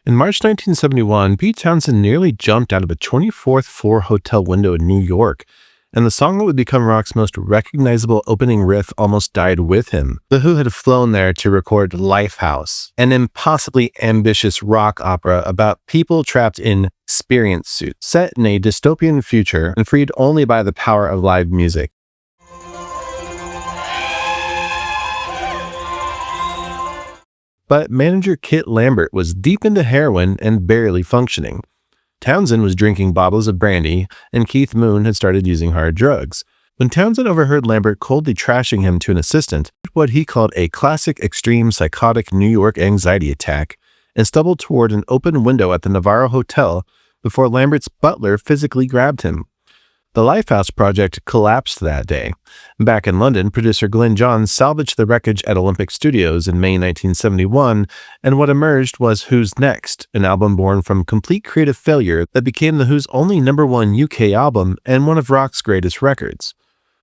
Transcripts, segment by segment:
In March 1971, Pete Townshend nearly jumped out of a 24th floor hotel window in New York, and the song that would become rock's most recognizable opening riff almost died with him. The Who had flown there to record Lifehouse, an impossibly ambitious rock opera about people trapped in experience suits, set in a dystopian future and freed only by the power of live music. But manager Kit Lambert was deep into heroin and barely functioning. Townshend was drinking bottles of brandy, and Keith Moon had started using hard drugs. When Townshend overheard Lambert coldly trashing him to an assistant, what he called a classic extreme psychotic New York anxiety attack, and stumbled toward an open window at the Navarro Hotel before Lambert's butler physically grabbed him. The Lifehouse project collapsed that day. Back in London, producer Glenn Johns salvaged the wreckage at Olympic Studios in May 1971, and what emerged was Who's Next, an album born from complete creative failure that became The Who's only #1 UK album and one of rock's greatest records.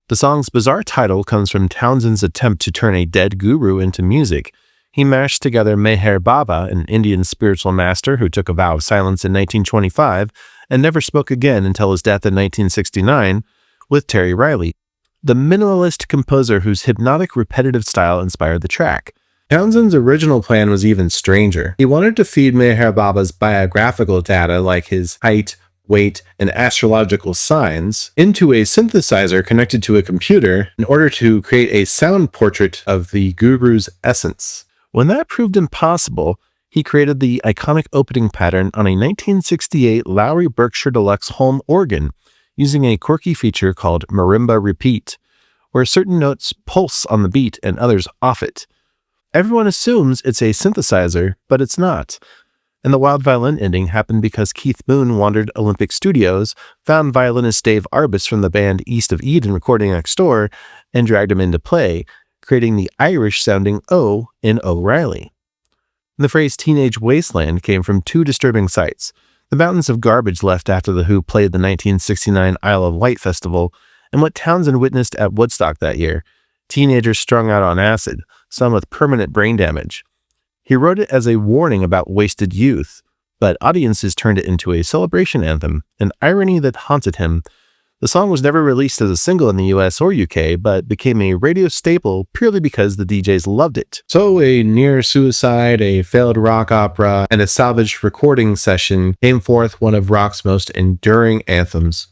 The song's bizarre title comes from Townshend's attempt to turn a dead guru into music. He mashed together Meher Baba, an Indian spiritual master who took a vow of silence in 1925 and never spoke again until his death in 1969, with Terry Riley, the minimalist composer whose hypnotic repetitive style inspired the track. Townshend's original plan was even stranger. He wanted to feed Meher Baba's biographical data like his height, weight, and astrological signs into a synthesizer connected to a computer in order to create a sound portrait of the guru's essence. When that proved impossible, he created the iconic opening pattern on a 1968 Lowrey Berkshire Deluxe home organ using a quirky feature called marimba repeat, where certain notes pulse on the beat and others off it. Everyone assumes it's a synthesizer, but it's not. And the wild violin ending happened because Keith Moon wandered Olympic Studios, found violinist Dave Arbus from the band East of Eden recording next door, and dragged him into play, creating the Irish-sounding O in O'Reilly. The phrase Teenage Wasteland came from two disturbing sights: the mountains of garbage left after The Who played the 1969 Isle of Wight festival, and what Townshend witnessed at Woodstock that year: teenagers strung out on acid, some with permanent brain damage. He wrote it as a warning about wasted youth, but audiences turned it into a celebration anthem, an irony that haunted him. The song was never released as a single in the US or UK, but became a radio staple purely because the DJs loved it. So a near suicide, a failed rock opera, and a salvaged recording session came forth one of rock's most enduring anthems.